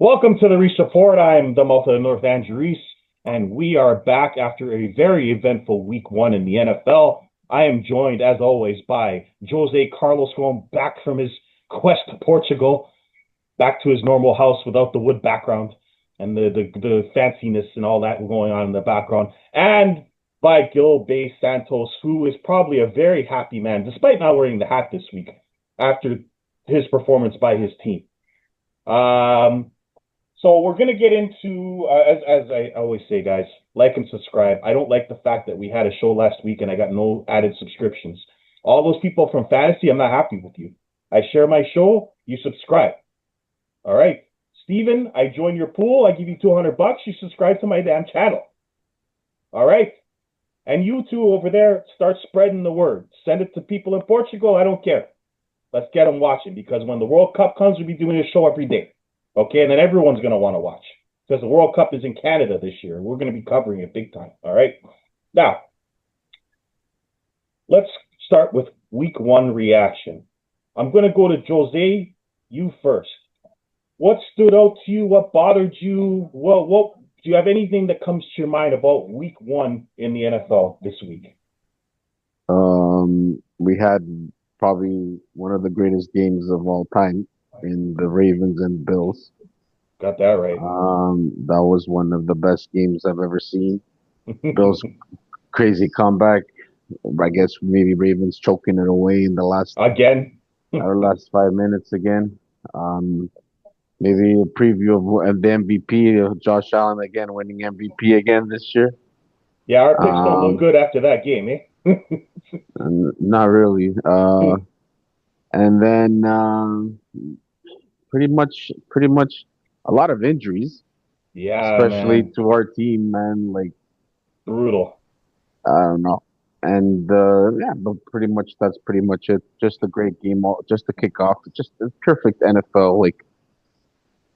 Welcome to the Reese Report. I'm the mouth of the North, Andrew Reese, and we are back after a very eventful week one in the NFL. I am joined, as always, by Jose Carlos going back from his quest to Portugal, back to his normal house without the wood background and the fanciness and all that going on in the background, and by Gil Bay Santos, who is probably a very happy man, despite not wearing the hat this week after his performance by his team. So we're going to get into, as I always say, guys, like and subscribe. I don't like the fact that we had a show last week and I got no added subscriptions. All those people from Fantasy, I'm not happy with you. I share my show, you subscribe. All right. Steven, I join your pool. I give you $200. You subscribe to my damn channel. All right. And you two over there, start spreading the word. Send it to people in Portugal. I don't care. Let's get them watching, because when the World Cup comes, we'll be doing a show every day. Okay, and then everyone's going to want to watch, because the World Cup is in Canada this year, and we're going to be covering it big time. All right. Now, let's start with week one reaction. I'm going to go to Jose, you first. What stood out to you? What bothered you? What do you have anything that comes to your mind about week one in the NFL this week? We had probably one of the greatest games of all time in the Ravens and Bills. Got that right. That was one of the best games I've ever seen. Bills crazy comeback. I guess maybe Ravens choking it away in the Again. last 5 minutes again. Maybe a preview of the MVP of Josh Allen again winning MVP again this year. Yeah, our picks don't look good after that game, eh? Not really. And then pretty much a lot of injuries. Yeah, especially man. to our team, man. Like, brutal. I don't know. And yeah, but that's pretty much it. Just a great game, just to kick off, just a perfect NFL like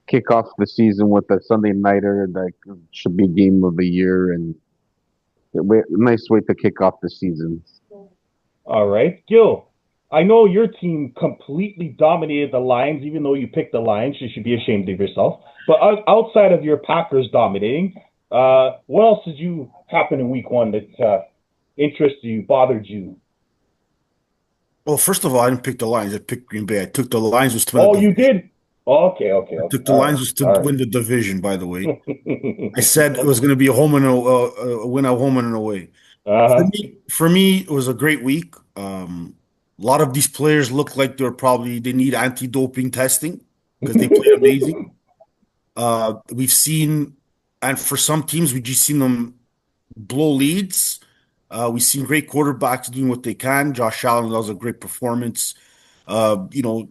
kick off the season with a Sunday nighter that should be game of the year, and nice way to kick off the season. All right, Gil. I know your team completely dominated the Lions, even though you picked the Lions. You should be ashamed of yourself. But outside of your Packers dominating, what else did you happen in week one that interested you, bothered you? Well, first of all, I didn't pick the Lions. I picked Green Bay. I took the Lions was to win Oh, the you division. did? Okay. I took the All right. Lions was to All win the division, by the way. I right. said it was going to be a win at home and an away. Uh-huh. For me, it was a great week. A lot of these players look like they need anti-doping testing because they played amazing. We've seen, and for some teams, we just seen them blow leads. We've seen great quarterbacks doing what they can. Josh Allen, that was a great performance. Uh, you know,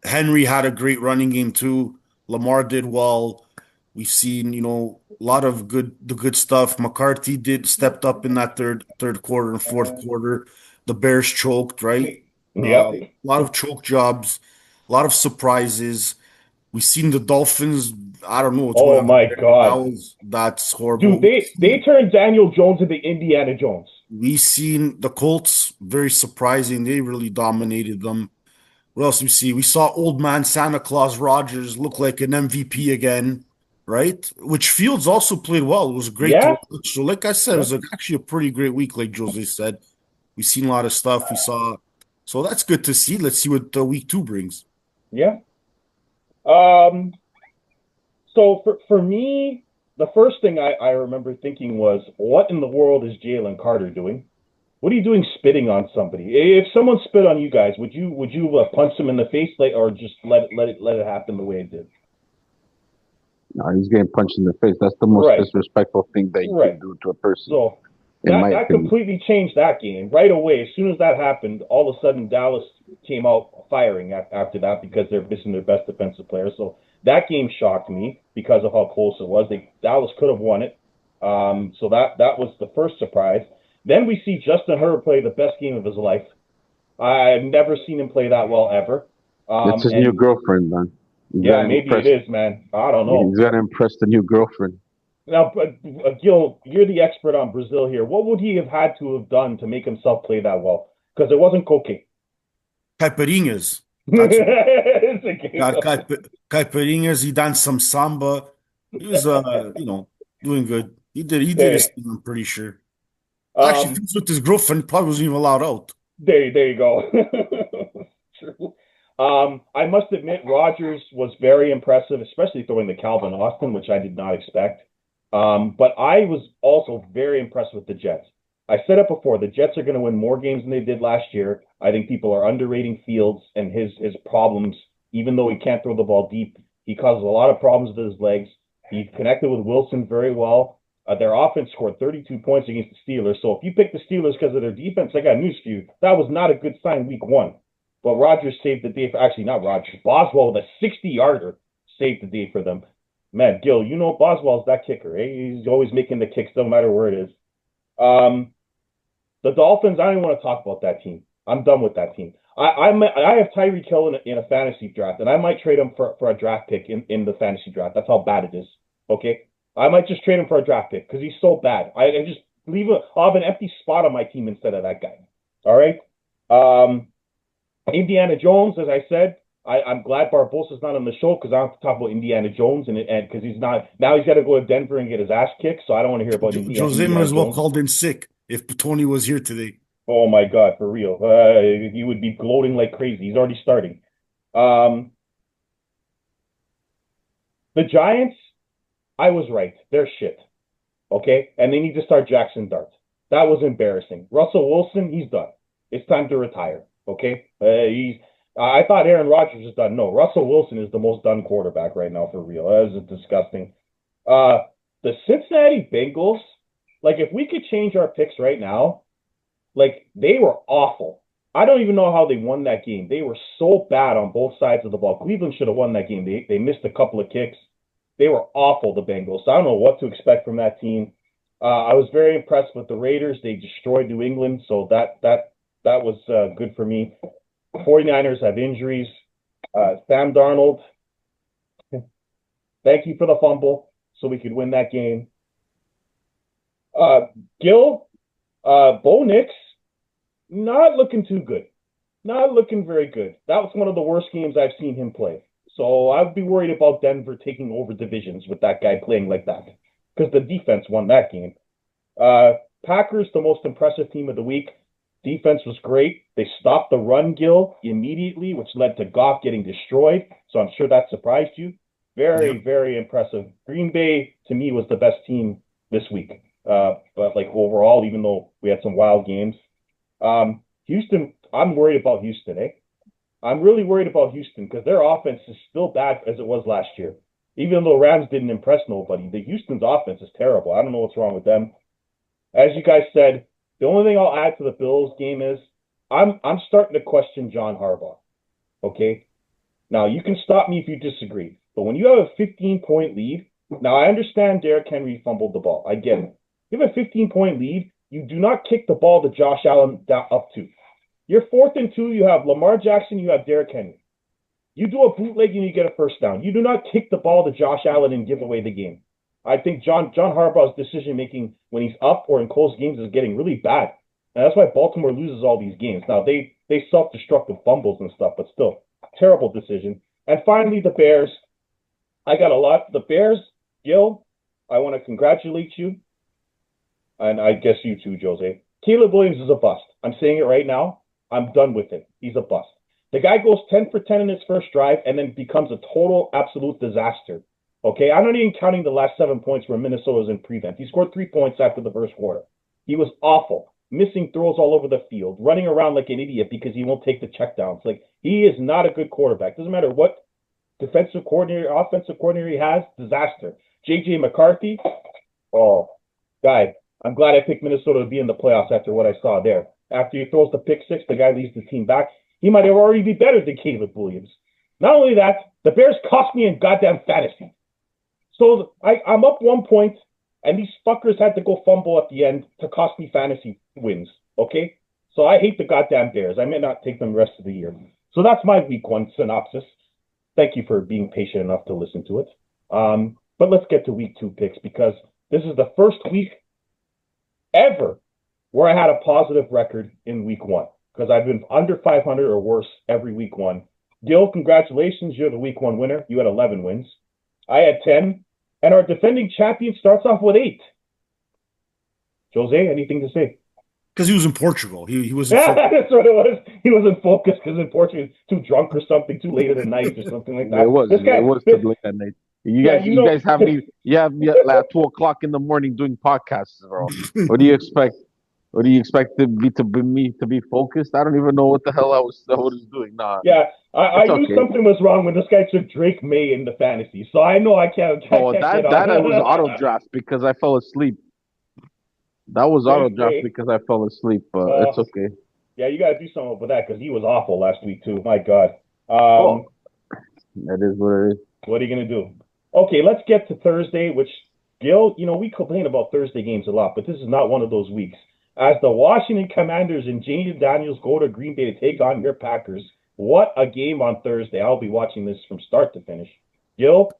Henry had a great running game too. Lamar did well. We've seen, a lot of the good stuff. McCarthy stepped up in that third quarter and fourth quarter. The Bears choked, right? A Yep. lot of choke jobs, a lot of surprises. We've seen the Dolphins. I don't know what's going Oh on my there, but God. that's Dude, horrible. they turned Daniel Jones into Indiana Jones. We've seen the Colts, very surprising. They really dominated them. What else we see? We saw old man Santa Claus Rogers look like an MVP again, right? Which Fields also played well. It was great to Yeah. watch. So, like I said, it Yeah. was actually a pretty great week, like Jose said. We've seen a lot of stuff. So that's good to see. Let's see what week two brings. Yeah. Um, so for me, the first thing I remember thinking was, what in the world is Jalen Carter doing? What are you doing spitting on somebody? If someone spit on you guys, would you punch them in the face, like, or just let it happen the way it did? No, he's getting punched in the face. That's the most Right. disrespectful thing that you Right. can do to a person, So in that my that opinion. completely changed that game right away. As soon as that happened, all of a sudden Dallas came out firing after that, because they're missing their best defensive player. So that game shocked me because of how close it was. Dallas could have won it. So that was the first surprise. Then we see Justin Herbert play the best game of his life. I've never seen him play that well ever. It's his new And girlfriend, man. He's yeah, gotta maybe it impress. is, man. I don't know. He's gotta impress the new girlfriend. Now, but Gil, you're the expert on Brazil here. What would he have had to have done to make himself play that well? Because it wasn't cocaine. Caipirinhas. That's It's a game got of caipirinhas. He danced some samba. He was, doing good. He did his day. thing, I'm pretty sure. Actually, Um, he was with his girlfriend. Probably wasn't even allowed out. there you go. True. I must admit, Rogers was very impressive, especially throwing the Calvin Austin, which I did not expect. But I was also very impressed with the Jets. I said it before, the Jets are going to win more games than they did last year. I think people are underrating Fields and his problems. Even though he can't throw the ball deep, he causes a lot of problems with his legs. He connected with Wilson very well. Their offense scored 32 points against the Steelers. So if you pick the Steelers because of their defense, I got news for you. That was not a good sign week one. But Rogers saved the day for, actually not Rogers. Boswell with a 60-yarder saved the day for them. Man, Gil, you know Boswell's that kicker, eh? He's always making the kicks no matter where it is. Um, the Dolphins, I don't even want to talk about that team. I'm done with that team. I have Tyreek Hill in a fantasy draft, and I might trade him for a draft pick in the fantasy draft. That's how bad it is. Okay, I might just trade him for a draft pick because he's so bad. I just I'll have an empty spot on my team instead of that guy. All right. Indiana Jones, as I said, I'm glad Barbosa's not on the show because I don't have to talk about Indiana Jones and because he's not now he's got to go to Denver and get his ass kicked. So I don't want to hear about Jose might Indiana as well Jones. called in sick if Tony was here today. Oh my God, for real. He would be gloating like crazy. He's already starting. Um, the Giants, I was right. They're shit. Okay? And they need to start Jackson Dart. That was embarrassing. Russell Wilson, he's done. It's time to retire. Okay? I thought Aaron Rodgers is done. No, Russell Wilson is the most done quarterback right now for real. That is disgusting. Uh, the Cincinnati Bengals, like if we could change our picks right now, like they were awful. I don't even know how they won that game. They were so bad on both sides of the ball. Cleveland should have won that game. They missed a couple of kicks. They were awful, the Bengals. So I don't know what to expect from that team. I was very impressed with the Raiders. They destroyed New England, so that was good for me. 49ers have injuries. Sam Darnold, thank you for the fumble so we could win that game. Gil, Bo Nix, not looking too good. Not looking very good. That was one of the worst games I've seen him play. So I'd be worried about Denver taking over divisions with that guy playing like that because the defense won that game. Packers, the most impressive team of the week. Defense was great. They stopped the run, Gil, immediately, which led to Goff getting destroyed. So I'm sure that surprised you. Yeah. Very, very impressive. Green Bay, to me, was the best team this week. But like overall, even though we had some wild games. Houston, I'm worried about Houston, eh? I'm really worried about Houston because their offense is still bad as it was last year. Even though Rams didn't impress nobody, the Houston's offense is terrible. I don't know what's wrong with them. As you guys said, the only thing I'll add to the Bills game is I'm starting to question John Harbaugh. Okay? Now you can stop me if you disagree, but when you have a 15-point lead, now I understand Derrick Henry fumbled the ball. I get it. You have a 15-point lead, you do not kick the ball to Josh Allen up to. You're 4th and 2, you have Lamar Jackson, you have Derrick Henry. You do a bootleg and you get a first down. You do not kick the ball to Josh Allen and give away the game. I think John Harbaugh's decision making when he's up or in close games is getting really bad. And that's why Baltimore loses all these games. Now they self-destruct with fumbles and stuff, but still, terrible decision. And finally, the Bears. I got a lot. The Bears, Gil, I want to congratulate you. And I guess you too, Jose. Caleb Williams is a bust. I'm saying it right now. I'm done with it. He's a bust. The guy goes 10 for 10 in his first drive and then becomes a total, absolute disaster. Okay, I'm not even counting the last 7 points where Minnesota was in prevent. He scored 3 points after the first quarter. He was awful, missing throws all over the field, running around like an idiot because he won't take the checkdowns. Like, he is not a good quarterback. Doesn't matter what defensive coordinator, offensive coordinator he has, disaster. J.J. McCarthy, oh, guy, I'm glad I picked Minnesota to be in the playoffs after what I saw there. After he throws the pick six, the guy leads the team back. He might have already be better than Caleb Williams. Not only that, the Bears cost me in goddamn fantasy. So I'm up 1 point, and these fuckers had to go fumble at the end to cost me fantasy wins. Okay? So I hate the goddamn Bears. I may not take them the rest of the year. So that's my week one synopsis. Thank you for being patient enough to listen to it. But let's get to week two picks because this is the first week ever where I had a positive record in week one because I've been under 500 or worse every week one. Gil, congratulations. You're the week one winner. You had 11 wins. I had 10. And our defending champion starts off with 8. Jose, anything to say? Because he was in Portugal. He was in Yeah, that's what it was. He wasn't focused because in Portugal he's too drunk or something, too late at the night or something like that. This It guy, was too late at night. yeah, you You know, guys have me. You have me at 2 o'clock in the morning doing podcasts, bro. What do you expect? What do you expect me to be focused? I don't even know what the hell I was doing. Nah, yeah, I it's knew okay. something was wrong when this guy took Drake May in the fantasy, so I know I Oh, can't get that I was auto on. draft because I fell asleep. That was auto Drake draft May. because I fell asleep. It's Uh, okay. yeah, you got to do something with that because he was awful last week too. My God. Oh, that is what it is. What are you gonna do? Okay, let's get to Thursday, which Gil, we complain about Thursday games a lot, but this is not one of those weeks. As the Washington Commanders and Jaden Daniels go to Green Bay to take on your Packers, what a game on Thursday. I'll be watching this from start to finish. Gil,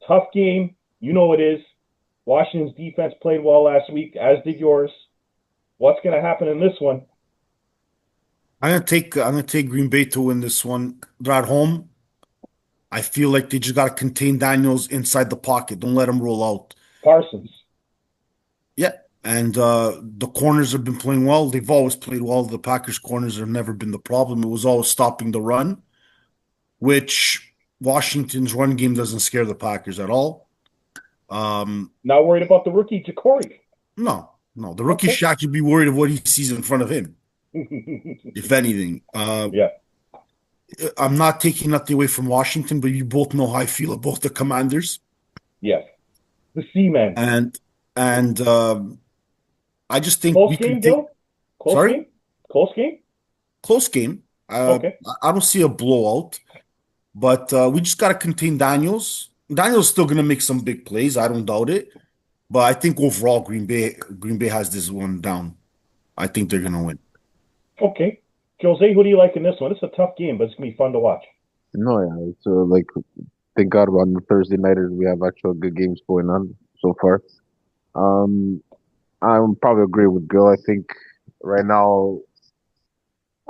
tough game. You know it is. Washington's defense played well last week, as did yours. What's going to happen in this one? I'm gonna take Green Bay to win this one. They're at home. I feel like they just gotta contain Daniels inside the pocket. Don't let him roll out. Parsons. Yeah. And the corners have been playing well. They've always played well. The Packers corners have never been the problem. It was always stopping the run, which Washington's run game doesn't scare the Packers at all. Not worried about the rookie Jacory. No, no. The rookie Okay. Shaq should be worried of what he sees in front of him, if anything. Yeah. I'm not taking nothing away from Washington, but you both know how I feel about the Commanders. Yes. The Seaman. And I just think Close we can game, take. Gil? Close Sorry, game? Close game? close game. Okay. I don't see a blowout, but we just got to contain Daniels. Daniels still going to make some big plays. I don't doubt it, but I think overall Green Bay has this one down. I think they're going to win. Okay. Jose, who do you like in this one? It's a tough game, but it's going to be fun to watch. No, yeah, it's like thank God on the Thursday nighters we have actual good games going on so far. Um, I would probably agree with Gil. I think right now,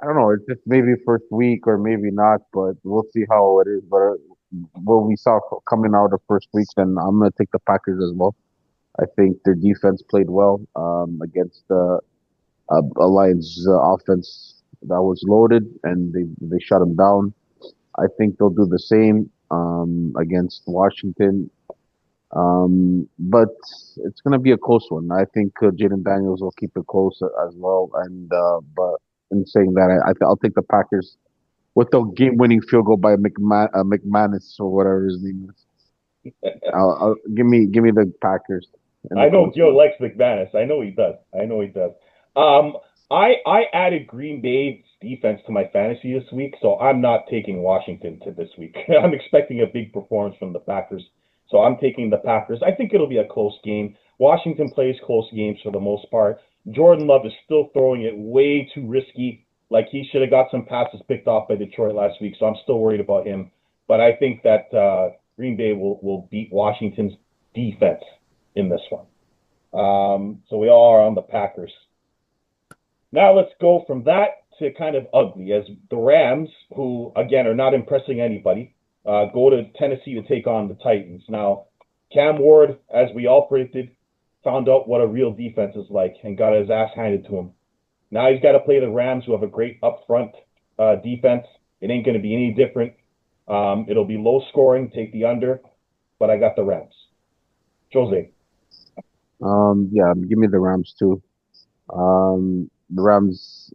I don't know, it's just maybe first week or maybe not, but we'll see how it is. But what we saw coming out of first week, then I'm gonna take the Packers as well. I think their defense played well against a Lions offense that was loaded, and they shut them down. I think they'll do the same against Washington. But it's going to be a close one. I think Jaden Daniels will keep it close as well. And but in saying that, I'll take the Packers with the game-winning field goal by McManus or whatever his name is. Give me the Packers in the I know close Joe one. likes McManus. I know he does. I know he does. Um, I added Green Bay's defense to my fantasy this week, so I'm not taking Washington to this week. I'm expecting a big performance from the Packers, so I'm taking the Packers. I think it'll be a close game. Washington plays close games for the most part. Jordan Love is still throwing it way too risky. Like he should have got some passes picked off by Detroit last week, so I'm still worried about him. But I think that Green Bay will beat Washington's defense in this one. So we all are on the Packers. Now let's go from that to kind of ugly as the Rams, who again are not impressing anybody, go to Tennessee to take on the Titans. Now, Cam Ward, as we all predicted, found out what a real defense is like and got his ass handed to him. Now he's got to play the Rams, who have a great up front defense. It ain't going to be any different. It'll be low scoring, take the under, but I got the Rams. Jose. Yeah, give me the Rams too. The Rams,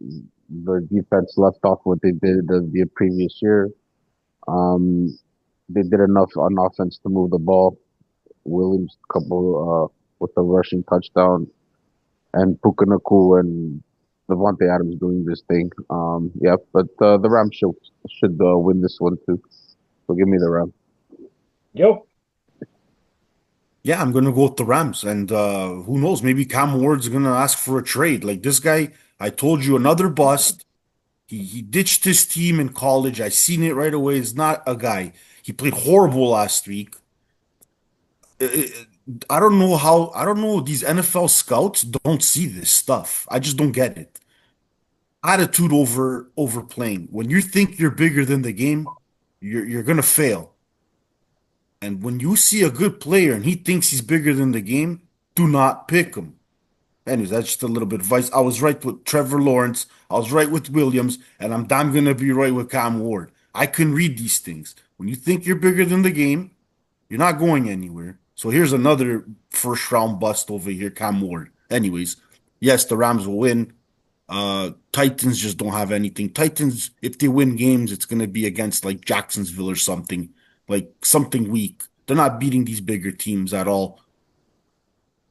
the defense left off what they did the previous year. Um, they did enough on offense to move the ball. Williams couple with the rushing touchdown, and Puka Nakua and Devontae Adams doing this thing. Yeah, but the Rams should win this one too. So give me the Rams. Yo, Yeah, I'm gonna go with the Rams, and who knows? Maybe Cam Ward's gonna ask for a trade. Like this guy, I told you, another bust. He ditched his team in college. I seen it right away. He's not a guy. He played horrible last week. I don't know how. I don't know. These NFL scouts don't see this stuff. I just don't get it. Attitude over playing. When you think you're bigger than the game, you're gonna fail. And when you see a good player and he thinks he's bigger than the game, do not pick him. Anyways, that's just a little bit of advice. I was right with Trevor Lawrence. I was right with Williams, and I'm damn gonna be right with Cam Ward. I can read these things. When you think you're bigger than the game, you're not going anywhere. So here's another first round bust over here, Cam Ward. Anyways, yes, the Rams will win. Titans just don't have anything. Titans, if they win games, it's gonna be against like Jacksonville or something, like something weak. They're not beating these bigger teams at all.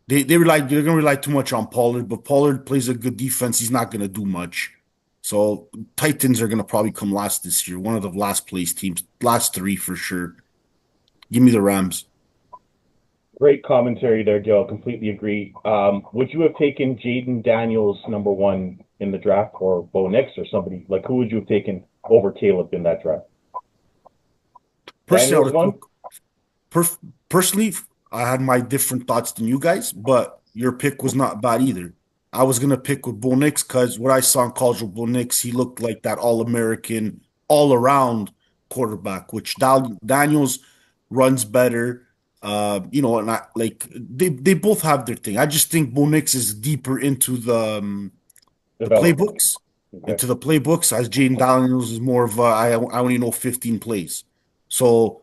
They're gonna rely too much on Pollard, but Pollard plays a good defense. He's not gonna do much. So Titans are gonna probably come last this year. One of the last place teams, last three for sure. Give me the Rams. Great commentary there, Joe. Completely agree. Would you have taken Jaden Daniels number one in the draft or Bo Nix or somebody? Like, who would you have taken over Caleb in that draft? Daniels Personally, one? personally, I had my different thoughts than you guys, but your pick was not bad either. I was gonna pick with Bo Nix because what I saw in college with Bo Nix, he looked like that All-American, all-around quarterback, which Daniels runs better. And like they both have their thing. I just think Bo Nix is deeper into the Development. playbooks, Okay. as Jaden Daniels is more of I only know 15 plays. So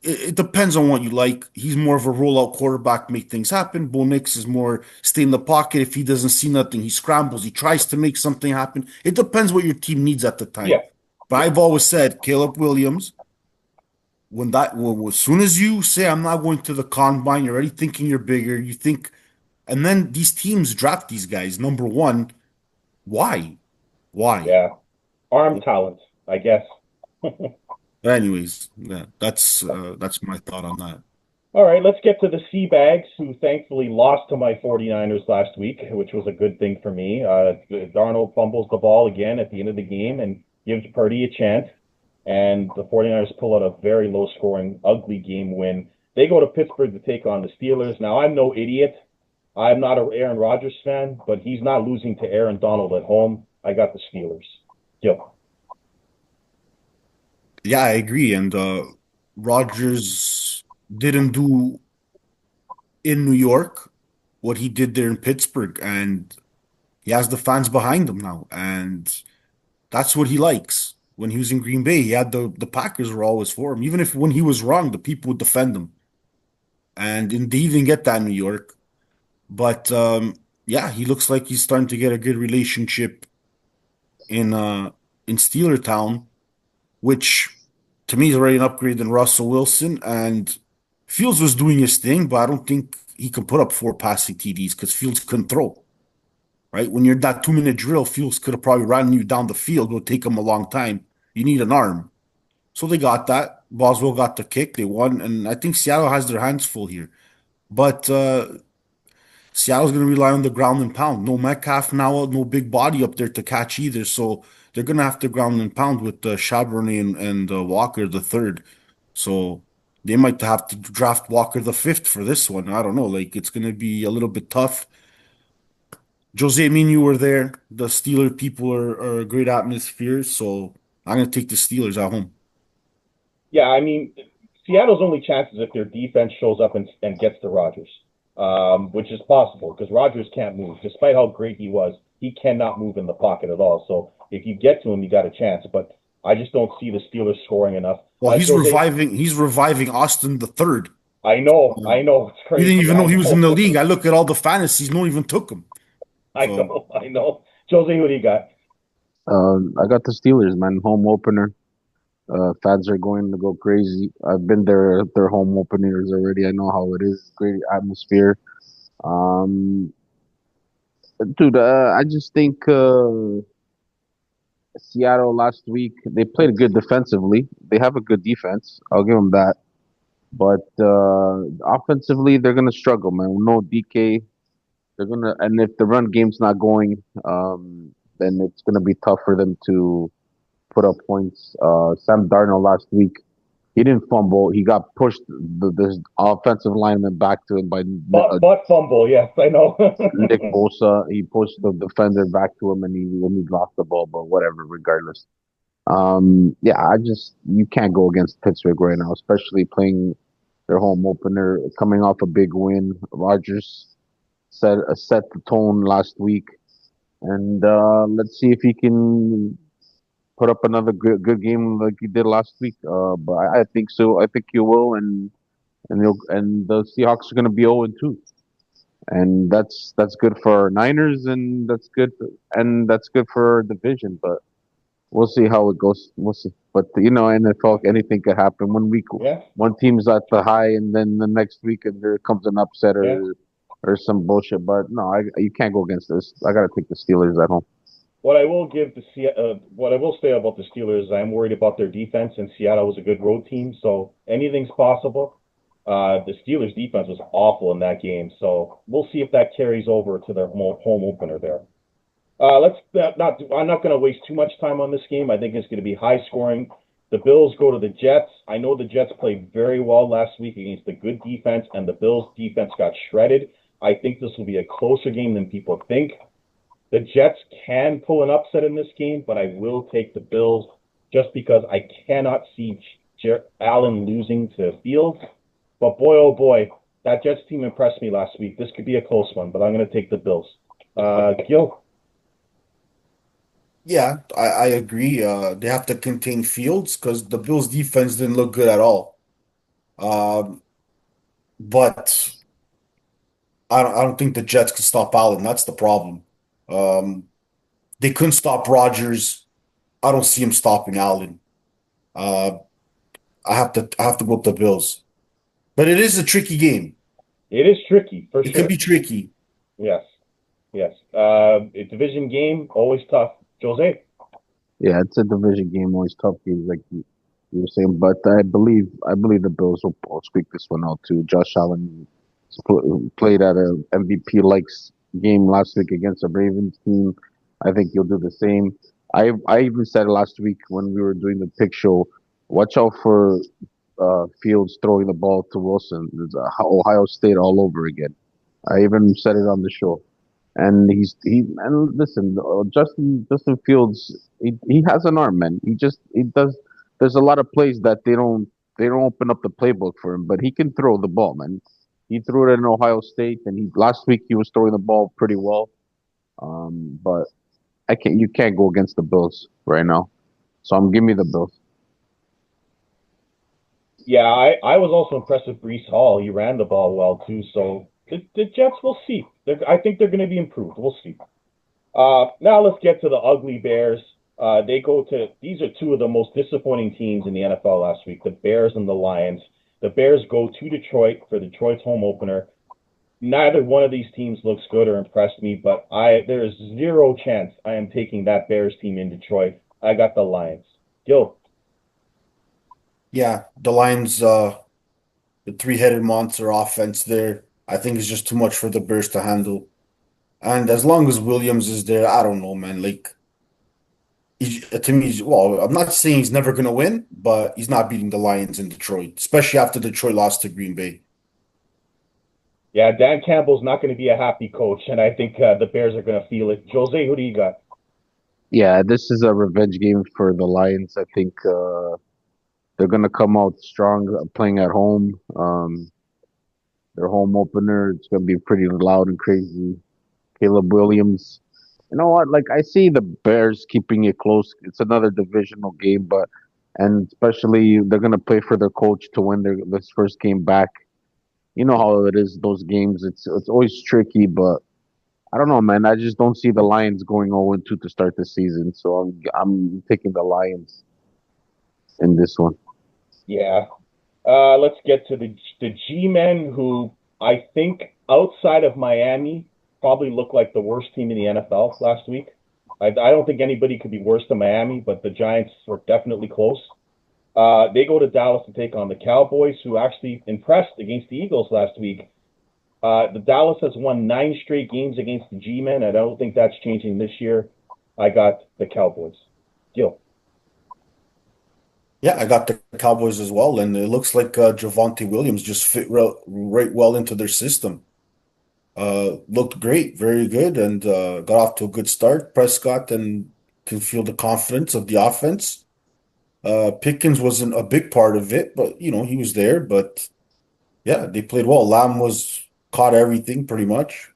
it depends on what you like. He's more of a rollout quarterback, make things happen. Bo Nix is more stay in the pocket. If he doesn't see nothing, he scrambles. He tries to make something happen. It depends what your team needs at the Yeah. time. But I've always said Caleb Williams, as soon as you say I'm not going to the combine, you're already thinking you're bigger. You think, and then these teams draft these guys. Number one, why? Why? Yeah. Arm talent, I guess. Anyways, yeah, that's my thought on that. All right, let's get to the Seabags, who thankfully lost to my 49ers last week, which was a good thing for me. Darnold fumbles the ball again at the end of the game and gives Purdy a chance, and the 49ers pull out a very low-scoring, ugly game win. They go to Pittsburgh to take on the Steelers. Now, I'm no idiot. I'm not an Aaron Rodgers fan, but he's not losing to Aaron Donald at home. I got the Steelers. Yep. Yeah, I agree. And Rodgers didn't do in New York what he did there in Pittsburgh, and he has the fans behind him now, and that's what he likes. When he was in Green Bay, he had the Packers were always for him. Even if when he was wrong, the people would defend him. And he didn't get that in New York. But yeah, he looks like he's starting to get a good relationship in in Steeler Town, which to me is already an upgrade than Russell Wilson. And Fields was doing his thing, but I don't think he can put up four passing TDs because Fields couldn't throw. Right? When you're that 2 minute drill, Fields could have probably run you down the field. It would take him a long time. You need an arm. So they got that. Boswell got the kick. They won. And I think Seattle has their hands full here. But Seattle's going to rely on the ground and pound. No Metcalf now, no big body up there to catch either. So they're going to have to ground and pound with Charbonnet and Walker the third. So they might have to draft Walker the fifth for this one. I don't know. Like it's going to be a little bit tough. Jose, me and you were there. The Steeler people are a great atmosphere. So I'm going to take the Steelers at home. Yeah, I mean, Seattle's only chance is if their defense shows up and gets to Rodgers, which is possible because Rodgers can't move. Despite how great he was, he cannot move in the pocket at all. So if you get to him, you got a chance. But I just don't see the Steelers scoring enough. Well, Jose, he's reviving Austin the third. I know, it's You didn't crazy. even know I he was in the know, league. I look at all the fantasies, no one even took him. I So know, I know. Jose, who do you got? I got the Steelers, man. Home opener. Fans are going to go crazy. I've been there at their home openers already. I know how it is. Great atmosphere. Um, Dude, I just think Seattle last week they played good defensively. They have a good defense. I'll give them that. But offensively, they're gonna struggle, man. No DK. They're gonna, and if the run game's not going, then it's gonna be tough for them to put up points. Sam Darnold last week, he didn't fumble. He got pushed the offensive lineman back to him by Butt fumble, yes, I know. Nick Bosa. He pushed the defender back to him, and he lost the ball. But whatever, regardless. Yeah, you can't go against Pittsburgh right now, especially playing their home opener, coming off a big win. Rodgers set the tone last week, and let's see if he can put up another good game like he did last week. But I think so. I think he will, and the Seahawks are going to be 0-2, and that's good for Niners, and that's good for our division. But we'll see how it goes. We'll see. But NFL, anything could happen. Yeah, One team's at the high, and then the next week, and there comes an upset yeah. or some bullshit. But no, you can't go against this. I got to take the Steelers at home. What I will say about the Steelers, I'm worried about their defense, and Seattle was a good road team, so anything's possible. The Steelers' defense was awful in that game, so we'll see if that carries over to their home opener there. Let's not. I'm not going to waste too much time on this game. I think it's going to be high scoring. The Bills go to the Jets. I know the Jets played very well last week against the good defense, and the Bills' defense got shredded. I think this will be a closer game than people think. The Jets can pull an upset in this game, but I will take the Bills just because I cannot see Allen losing to Fields. But boy, oh boy, that Jets team impressed me last week. This could be a close one, but I'm going to take the Bills. Gil? Yeah, I agree. They have to contain Fields because the Bills' defense didn't look good at all. Um, but I don't think the Jets can stop Allen. That's the problem. Um, they couldn't stop Rodgers. I don't see him stopping Allen. Uh, I have to go with the Bills. But it is a tricky game. It is tricky, for It can sure. be tricky. Yes, yes. A division game, always tough. Jose? Yeah, it's a division game, always tough games like you were saying. But I believe the Bills will squeak this one out too. Josh Allen played at a MVP likes game last week against a Ravens team. I think he'll do the same. I even said last week when we were doing the pick show, watch out for Fields throwing the ball to Wilson. It's Ohio State all over again. I even said it on the show. And and listen, Justin Fields, he has an arm, man. He does. There's a lot of plays that they don't open up the playbook for him, but he can throw the ball, man. He threw it in Ohio State, and he last week he was throwing the ball pretty well. But you can't go against the Bills right now. So I'm give me the Bills. Yeah, I was also impressed with Brees Hall. He ran the ball well, too. So the Jets, we'll see. I think they're going to be improved. We'll see. Now let's get to the ugly Bears. These are two of the most disappointing teams in the NFL last week, the Bears and the Lions. The Bears go to Detroit for Detroit's home opener. Neither one of these teams looks good or impressed me, but there is zero chance I am taking that Bears team in Detroit. I got the Lions. Gil? Yeah, the Lions, the three-headed monster offense there, I think is just too much for the Bears to handle. And as long as Williams is there, I don't know, man. Like to me, well, I'm not saying he's never gonna win, but he's not beating the Lions in Detroit, especially after Detroit lost to Green Bay. Yeah, Dan Campbell's not going to be a happy coach, and I think the Bears are going to feel it. Jose, who do you got? Yeah, this is a revenge game for the Lions. I think they're gonna come out strong, playing at home. Their home opener, it's gonna be pretty loud and crazy. Caleb Williams. You know what? Like I see the Bears keeping it close. It's another divisional game, but and especially they're gonna play for their coach to win this first game back. You know how it is those games. It's always tricky, but I don't know, man. I just don't see the Lions going 0-2 to start the season. So I'm taking the Lions in this one. Yeah. Let's get to the G-men, who I think outside of Miami probably look like the worst team in the NFL last week. I don't think anybody could be worse than Miami, but the Giants were definitely close. They go to Dallas to take on the Cowboys, who actually impressed against the Eagles last week. The Dallas has won 9 straight games against the G-men, and I don't think that's changing this year. I got the Cowboys. Gil. Yeah, I got the Cowboys as well, and it looks like Javonte Williams just fit right well into their system. Looked great, very good, and got off to a good start. Prescott and can feel the confidence of the offense. Pickens wasn't a big part of it, but he was there. But yeah, they played well. Lamb was caught everything pretty much.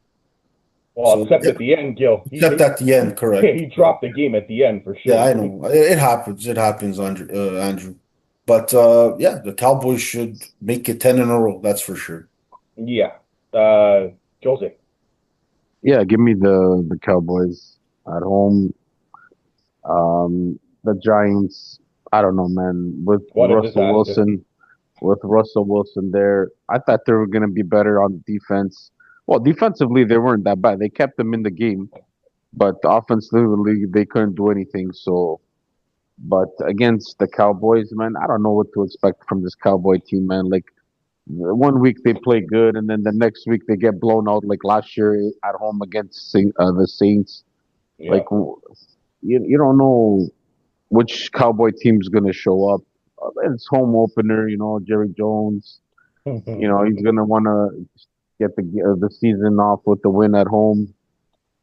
Well, So except yeah, at the end, Gil. except at the end, correct, He correct. dropped the game at the end for Yeah, sure. I know. It happens. It happens, Andrew. Andrew. But yeah, the Cowboys should make it 10 in a row. That's for sure. Yeah. Jose, Yeah, give me the Cowboys at home. The Giants, I don't know, man. what a disaster. With Russell Wilson there, I thought they were gonna be better on defense. Well, defensively they weren't that bad. They kept them in the game, but offensively they couldn't do anything. So, but against the Cowboys, man, I don't know what to expect from this Cowboy team, man. Like one week they play good, and then the next week they get blown out, like last year at home against the Saints. Yeah. Like you don't know which Cowboy team's gonna show up. It's home opener, Jerry Jones. He's gonna want to get the season off with the win at home.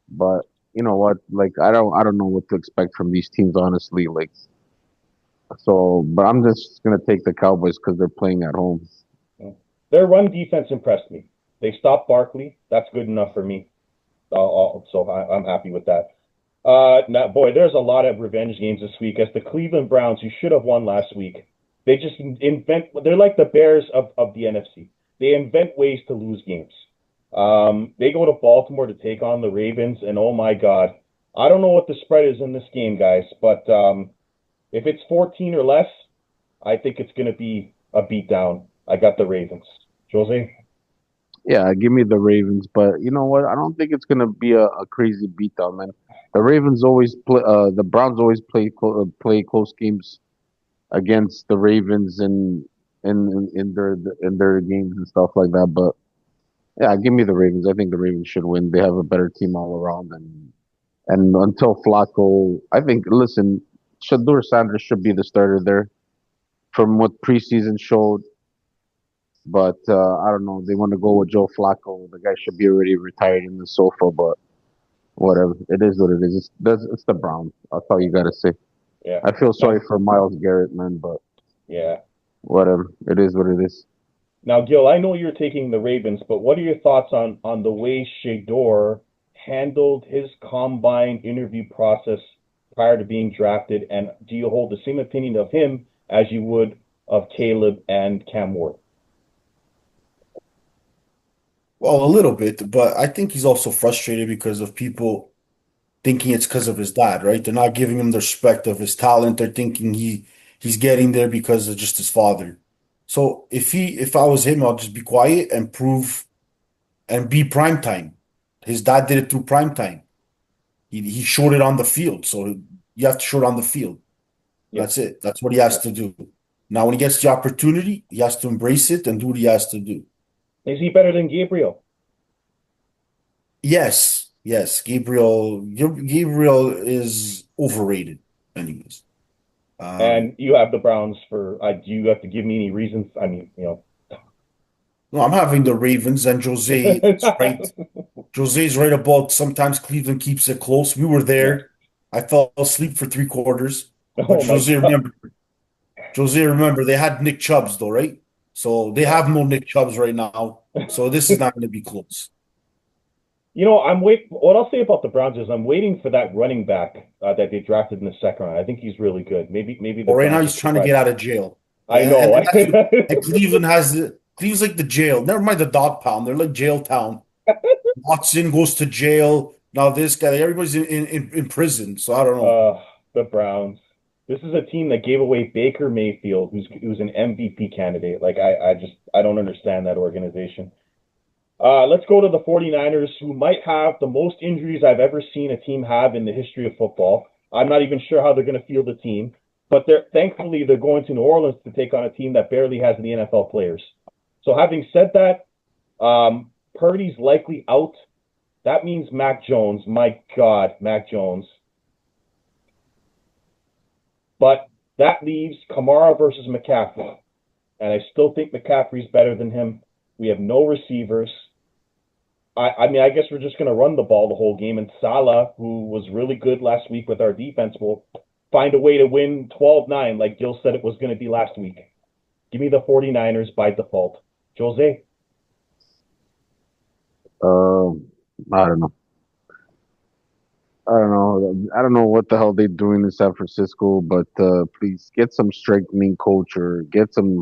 But you know what? Like I don't know what to expect from these teams, honestly. Like so, but I'm just gonna take the Cowboys because they're playing at home. Their run defense impressed me. They stopped Barkley. That's good enough for me. So I'm happy with that. Now, boy, there's a lot of revenge games this week. As the Cleveland Browns, who should have won last week, they just invent. They're like the Bears of the NFC. They invent ways to lose games. They go to Baltimore to take on the Ravens, and oh my God, I don't know what the spread is in this game, guys, but if it's 14 or less, I think it's going to be a beatdown. I got the Ravens. Jose? Yeah, give me the Ravens. But you know what? I don't think it's gonna be a crazy beatdown, man. The Ravens always play. The Browns always play close games against the Ravens in their games and stuff like that. But yeah, give me the Ravens. I think the Ravens should win. They have a better team all around, and until Flacco, I think. Listen, Shadur Sanders should be the starter there from what preseason showed. But I don't know. They want to go with Joe Flacco. The guy should be already retired in the sofa. But whatever. It is what it is. It's the Browns. That's all you gotta say. Yeah. I feel sorry Now, for Miles Garrett, man. But yeah. whatever. It is what it is. Now, Gil, I know you're taking the Ravens, but what are your thoughts on the way Shador handled his combine interview process prior to being drafted? And do you hold the same opinion of him as you would of Caleb and Cam Ward? Well, a little bit, but I think he's also frustrated because of people thinking it's because of his dad, right? They're not giving him the respect of his talent. They're thinking he's getting there because of just his father. So if I was him, I'll just be quiet and prove and be prime time. His dad did it through prime time. He showed it on the field. So you have to show it on the field. Yeah. That's it. That's what he has Yeah. to do. Now, when he gets the opportunity, he has to embrace it and do what he has to do. Is he better than Gabriel? Yes, yes. Gabriel is overrated, anyways. Um, And you have the Browns for, do you have to give me any reasons? I mean, no, I'm having the Ravens and Jose is right. Jose's right about sometimes Cleveland keeps it close. We were Yeah. there. I fell asleep for 3 quarters. But Oh my God. Jose, remember, they had Nick Chubbs though, right? So they Yeah. have no Nick Chubbs right now. So this is not going to be close. What I'll say about the Browns is I'm waiting for that running back that they drafted in the second round. I think he's really good. Maybe the But right now Browns will he's trying to surprise. get out of jail. I know. And that's and Cleveland's like the jail. Never mind the dog pound. They're like jail town. Watson goes to jail. Now this guy, everybody's in prison. So I don't know. Uh, the Browns. This is a team that gave away Baker Mayfield, who's an MVP candidate. Like I don't understand that organization. Let's go to the 49ers, who might have the most injuries I've ever seen a team have in the history of football. I'm not even sure how they're going to field the team, but thankfully they're going to New Orleans to take on a team that barely has any NFL players. So having said that, Purdy's likely out. That means Mac Jones. My God, Mac Jones. But that leaves Kamara versus McCaffrey. And I still think McCaffrey's better than him. We have no receivers. I mean, I guess we're just going to run the ball the whole game. And Salah, who was really good last week with our defense, will find a way to win 12-9 like Gil said it was going to be last week. Give me the 49ers by default. Jose? I don't know. I don't know. I don't know what the hell they're doing in San Francisco, but please get some strengthening coach or get some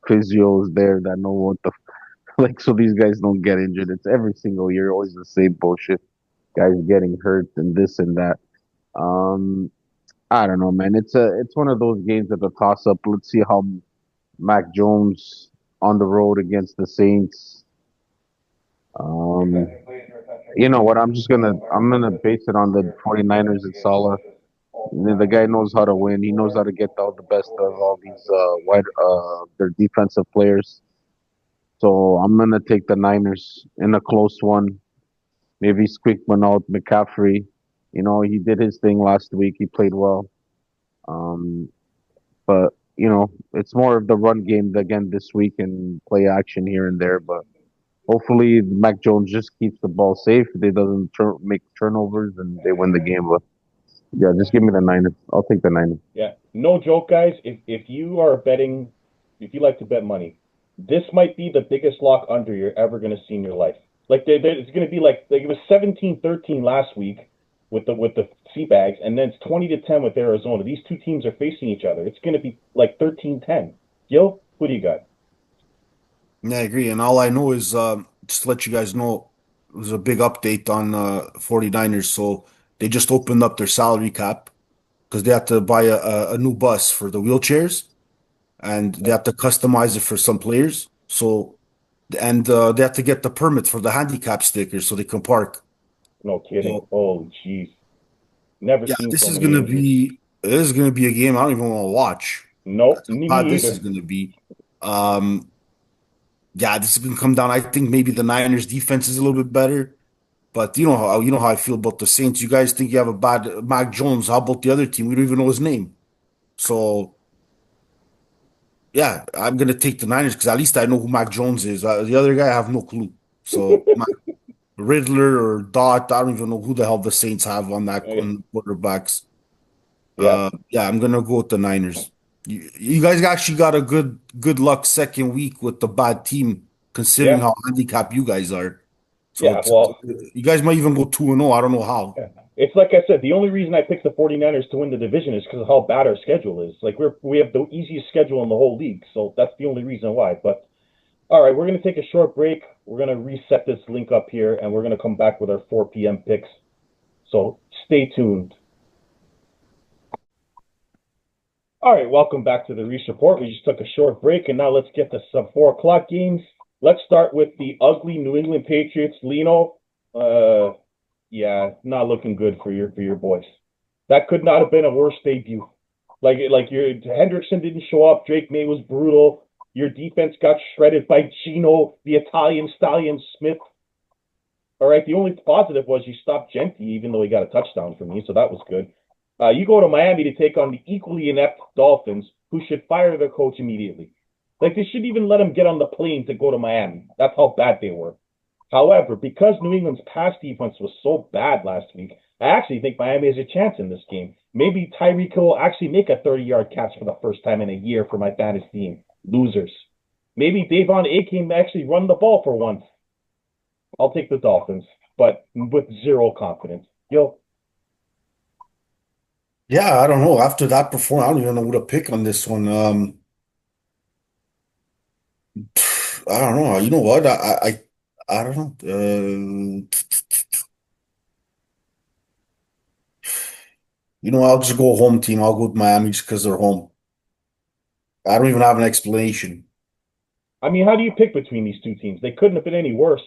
physios there that know what the like, so these guys don't get injured. It's every single year, always the same bullshit. Guys getting hurt and this and that. Um, I don't know, man. It's one of those games that the toss up. Let's see how Mac Jones on the road against the Saints. Um, you know what? I'm gonna base it on the 49ers and Salah. The guy knows how to win. He knows how to get all the best of all these their defensive players. So I'm gonna take the Niners in a close one. Maybe squeak one out. McCaffrey, he did his thing last week. He played well. Um, but it's more of the run game again this week and play action here and there. But hopefully, Mac Jones just keeps the ball safe. They doesn't make turnovers and they win the game. But yeah, just give me the Niners. I'll take the Niners. Yeah, no joke, guys. If you are betting, if you like to bet money, this might be the biggest lock under you're ever going to see in your life. Like it's going to be like it was 17-13 last week with the sea bags, and then it's 20-10 with Arizona. These two teams are facing each other. It's going to be like 13-10. Gil, who do you got? Yeah, I agree. And all I know is just to let you guys know, it was a big update on 49ers. So they just opened up their salary cap because they had to buy a new bus for the wheelchairs and they have to customize it for some players. So, and they have to get the permit for the handicap stickers so they can park. No kidding. So, Oh, jeez. Never yeah, seen so many injuries. this is gonna be a game I don't even want to watch. Nope, That's how me bad this is either. gonna be. Um, yeah, this is gonna come down. I think maybe the Niners defense is a little bit better. But you know how I feel about the Saints. You guys think you have a bad Mac Jones. How about the other team? We don't even know his name. So yeah, I'm gonna take the Niners because at least I know who Mac Jones is. The other guy, I have no clue. So Riddler or Dot, I don't even know who the hell the Saints have on quarterbacks. Yeah, I'm gonna go with the Niners. You guys actually got a good luck second week with the bad team, considering Yeah, how handicapped you guys are. So yeah. Well, you guys might even go 2-0. I don't know how. yeah. It's like I said, the only reason I picked the 49ers to win the division is because of how bad our schedule is. Like we have the easiest schedule in the whole league, so that's the only reason why. But all right, we're gonna take a short break. We're gonna reset this link up here, and we're gonna come back with our 4 p.m. picks. So stay tuned. All right, welcome back to the Reese Report. We just took a short break, and now let's get to some 4 o'clock games. Let's start with the ugly New England Patriots. Lino, yeah, not looking good for your boys. That could not have been a worse debut. Like your Hendrickson didn't show up. Drake May was brutal. Your defense got shredded by Gino, the Italian stallion Smith. All right, the only positive was you stopped Genti, even though he got a touchdown from me, so that was good. You go to Miami to take on the equally inept Dolphins, who should fire their coach immediately. Like they should even let him get on the plane to go to Miami. That's how bad they were. However, because New England's pass defense was so bad last week, I actually think Miami has a chance in this game. Maybe Tyreek Hill will actually make a 30-yard catch for the first time in a year for my fantasy team. Losers. Maybe Davon A can actually run the ball for once. I'll take the Dolphins, but with zero confidence. Yo, Yeah, I don't know. After that performance, I don't even know who to pick on this one. I don't know. You know what? I don't know. I'll just go home team. I'll go with Miami just because they're home. I don't even have an explanation. I mean, how do you pick between these two teams? They couldn't have been any worse.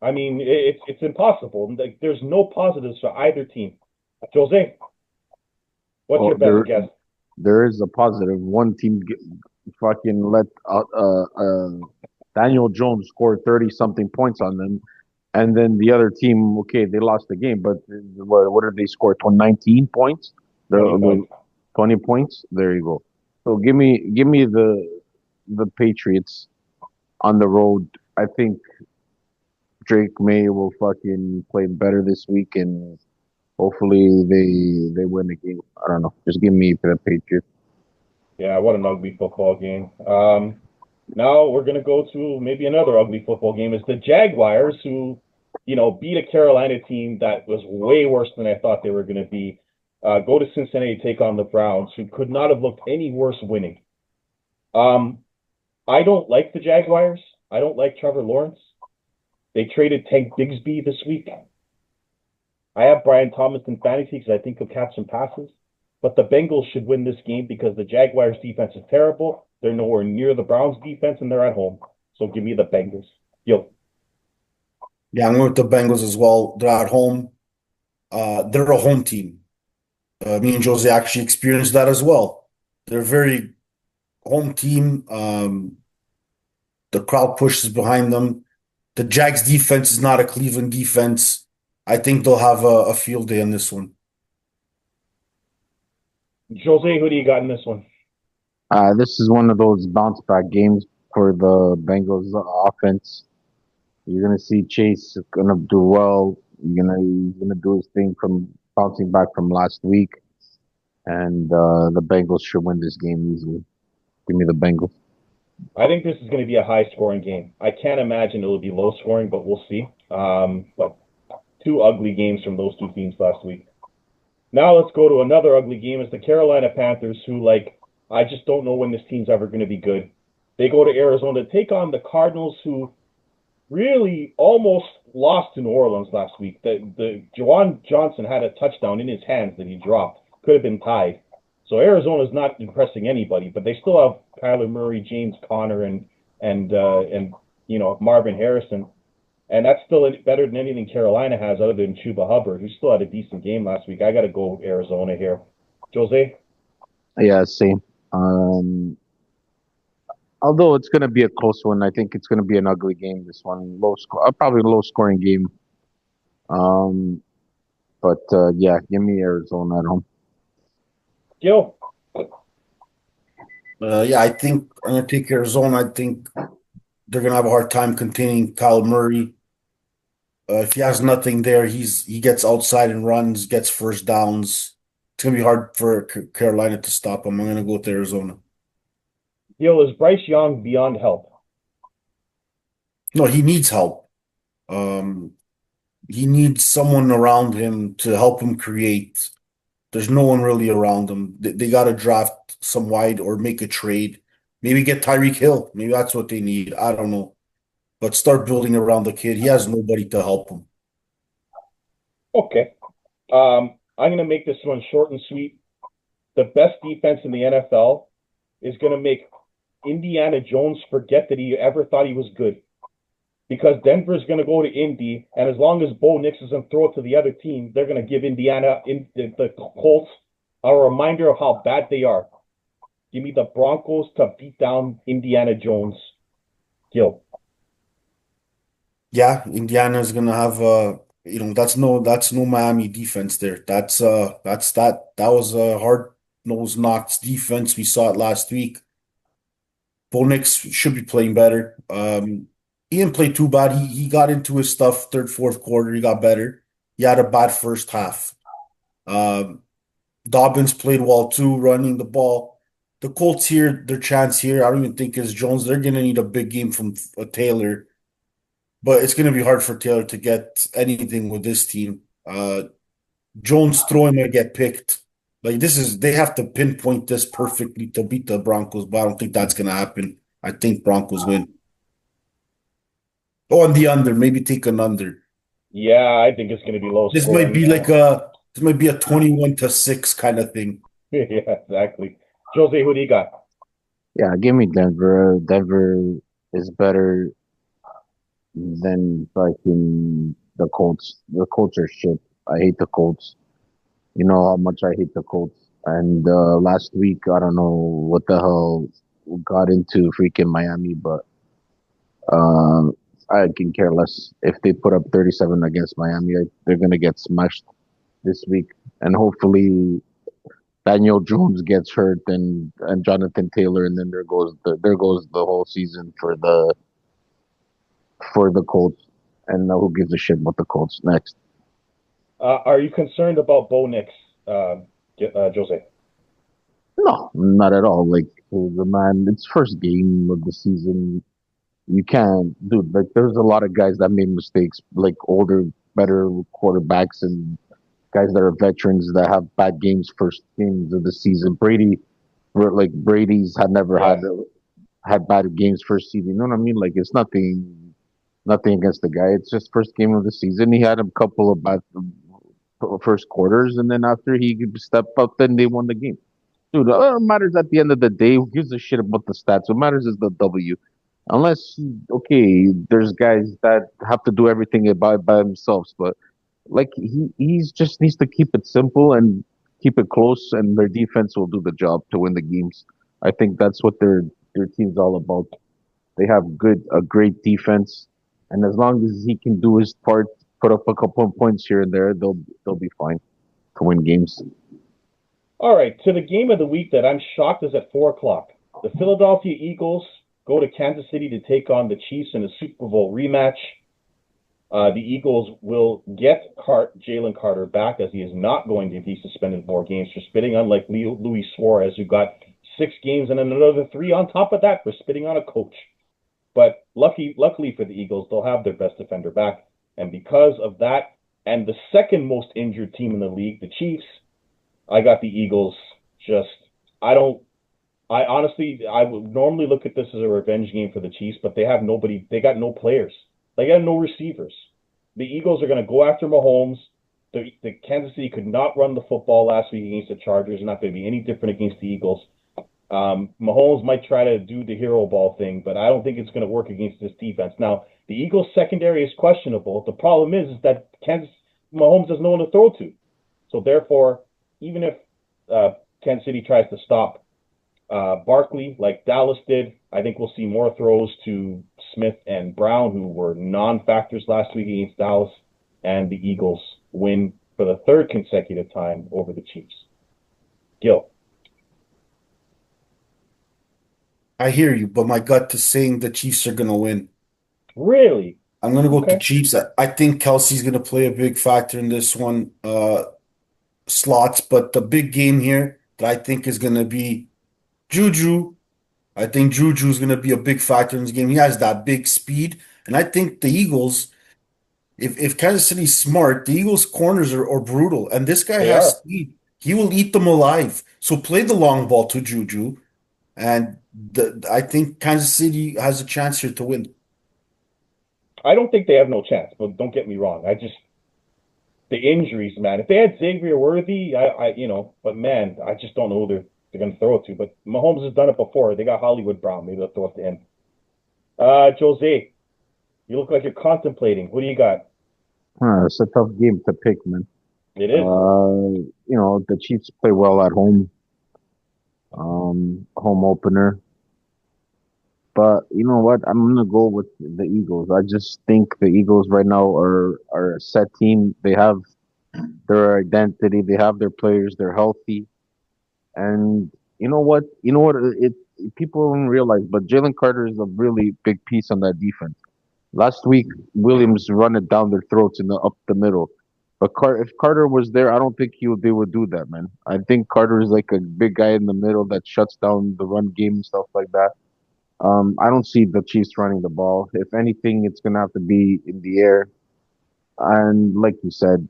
I mean, it's impossible. Like, there's no positives for either team. Jose, what's Oh, your best guess? there is a positive. One team fucking let Daniel Jones score 30 something points on them, and then the other team, okay, they lost the game, but what did they score? 19 points. Twenty The points. 20 points. There you go. So give me the Patriots on the road. I think Drake May will fucking play better this week, and Hopefully they win the game. I don't know. Just give me the Patriots. Yeah, what an ugly football game. Now we're gonna go to maybe another ugly football game. It's the Jaguars who, beat a Carolina team that was way worse than I thought they were gonna be. Go to Cincinnati to take on the Browns, who could not have looked any worse winning. Um, I don't like the Jaguars. I don't like Trevor Lawrence. They traded Tank Bigsby this week. I have Brian Thomas in fantasy because I think he'll catch some passes. But the Bengals should win this game because the Jaguars' defense is terrible. They're nowhere near the Browns' defense, and they're at home. So give me the Bengals. Yo. Yeah, I'm with the Bengals as well. They're at home. They're a home team. Me and Jose actually experienced that as well. They're a very home team. The crowd pushes behind them. The Jags defense is not a Cleveland defense. I think they'll have a field day on this one. Jose, who do you got in this one? This is one of those bounce back games for the Bengals offense. You're gonna see Chase gonna do well. He's gonna do his thing from bouncing back from last week, and the Bengals should win this game easily. Give me the Bengals. I think this is going to be a high-scoring game. I can't imagine it will be low-scoring, but we'll see. But two ugly games from those two teams last week. Now let's go to another ugly game. It's the Carolina Panthers, who, I just don't know when this team's ever going to be good. They go to Arizona to take on the Cardinals, who really almost lost to New Orleans last week. The Juwan Johnson had a touchdown in his hands that he dropped. Could have been tied. So Arizona's not impressing anybody, but they still have Kyler Murray, James Conner, and Marvin Harrison, and that's still better than anything Carolina has, other than Chuba Hubbard, who still had a decent game last week. I got to go Arizona here. Jose? Yeah, same. Although it's gonna be a close one, I think it's gonna be an ugly game. This one, low score, probably a low scoring game. Um, but yeah, give me Arizona at home. Gil? Yeah, I think I'm gonna take Arizona. I think they're gonna have a hard time containing Kyle Murray. If he has nothing there, he gets outside and runs, gets first downs. It's gonna be hard for Carolina to stop him. I'm gonna go with Arizona. Gil, is Bryce Young beyond help? No, he needs help. Um, he needs someone around him to help him create. There's no one really around him. They got to draft some wide or make a trade. Maybe get Tyreek Hill. Maybe that's what they need. I don't know. But start building around the kid. He has nobody to help him. Okay. I'm going to make this one short and sweet. The best defense in the NFL is going to make Indiana Jones forget that he ever thought he was good. Because Denver's going to go to Indy, and as long as Bo Nix doesn't throw it to the other team, they're going to give the Colts a reminder of how bad they are. Give me the Broncos to beat down Indiana Jones. Gil. Yeah, Indiana's gonna have that's no Miami defense there. That was a hard nose knocks defense. We saw it last week. Bo Nix should be playing better. He didn't play too bad. He got into his stuff third, fourth quarter. He got better. He had a bad first half. Um, Dobbins played well too, running the ball. The Colts here, their chance here, I don't even think is Jones. They're gonna need a big game from Taylor, but it's gonna be hard for Taylor to get anything with this team. Jones throwing might get picked. They have to pinpoint this perfectly to beat the Broncos, but I don't think that's gonna happen. I think Broncos win. Oh, on the under, maybe take an under. Yeah, I think it's going to be low This might scoring. be like a this might be a 21-6 kind of thing. Yeah, exactly. Jose, who do you got? Yeah, give me Denver. Denver is better than fucking the Colts. The Colts are shit. I hate the Colts. You know how much I hate the Colts. And last week, I don't know what the hell got into freaking Miami, but um, I can care less. If they put up 37 against Miami, they're gonna get smashed this week. And hopefully Daniel Jones gets hurt and Jonathan Taylor, and then there goes the whole season for the Colts. And who gives a shit about the Colts next? Are you concerned about Bo Nix, Jose? No, not at all. Like the man, it's first game of the season. You can't, dude. Like there's a lot of guys that made mistakes, like older, better quarterbacks and guys that are veterans that have bad games first games of the season. Brady's had never Yeah. had bad games first season. You know what I mean? Like it's nothing against the guy. It's just first game of the season. He had a couple of bad first quarters, and then after he stepped up, then they won the game. Dude, what matters at the end of the day? Who gives a shit about the stats? What matters is the W. Unless, okay, there's guys that have to do everything by themselves, but like he's just needs to keep it simple and keep it close, and their defense will do the job to win the games. I think that's what their team's all about. They have a great defense, and as long as he can do his part, put up a couple of points here and there, they'll be fine to win games. All right, to the game of the week that I'm shocked is at 4 o'clock. The Philadelphia Eagles go to Kansas City to take on the Chiefs in a Super Bowl rematch. The Eagles will get Jalen Carter back, as he is not going to be suspended more games for spitting, unlike Luis Suarez, who got 6 games and another 3 on top of that for spitting on a coach. But luckily for the Eagles, they'll have their best defender back. And because of that, and the second most injured team in the league, the Chiefs, I got the Eagles. Just, I don't, I honestly, I would normally look at this as a revenge game for the Chiefs, but they have nobody, they got no players. They got no receivers. The Eagles are going to go after Mahomes. The Kansas City could not run the football last week against the Chargers. Not going to be any different against the Eagles. Mahomes might try to do the hero ball thing, but I don't think it's going to work against this defense. Now, the Eagles' secondary is questionable. The problem is that Mahomes has no one to throw to. So therefore, even if Kansas City tries to stop Barkley like Dallas did, I think we'll see more throws to Smith and Brown, who were non-factors last week against Dallas, and the Eagles win for the third consecutive time over the Chiefs. Gil. I hear you, but my gut is saying the Chiefs are going to win. Really? I'm going to go with the Okay. Chiefs. I think Kelsey's going to play a big factor in this one, slots, but the big game here that I think is going to be Juju. I think Juju is going to be a big factor in this game. He has that big speed, and I think the Eagles, if Kansas City's smart, the Eagles' corners are brutal, and this guy They has are. speed. He will eat them alive. So play the long ball to Juju, and I think Kansas City has a chance here to win. I don't think they have no chance, but don't get me wrong. The injuries, man. If they had Xavier Worthy, but man, I just don't know who they're going to throw it to. But Mahomes has done it before. They got Hollywood Brown. Maybe they'll throw it to him. Jose, you look like you're contemplating. What do you got? It's a tough game to pick, man. It is. The Chiefs play well at home, home opener. But you know what? I'm gonna go with the Eagles. I just think the Eagles right now are a set team. They have their identity. They have their players. They're healthy. And you know what? People don't realize, but Jalen Carter is a really big piece on that defense. Last week, Williams run it down their throats in the up the middle. But if Carter was there, I don't think they would do that, man. I think Carter is like a big guy in the middle that shuts down the run game and stuff like that. I don't see the Chiefs running the ball. If anything, it's gonna have to be in the air. And like you said,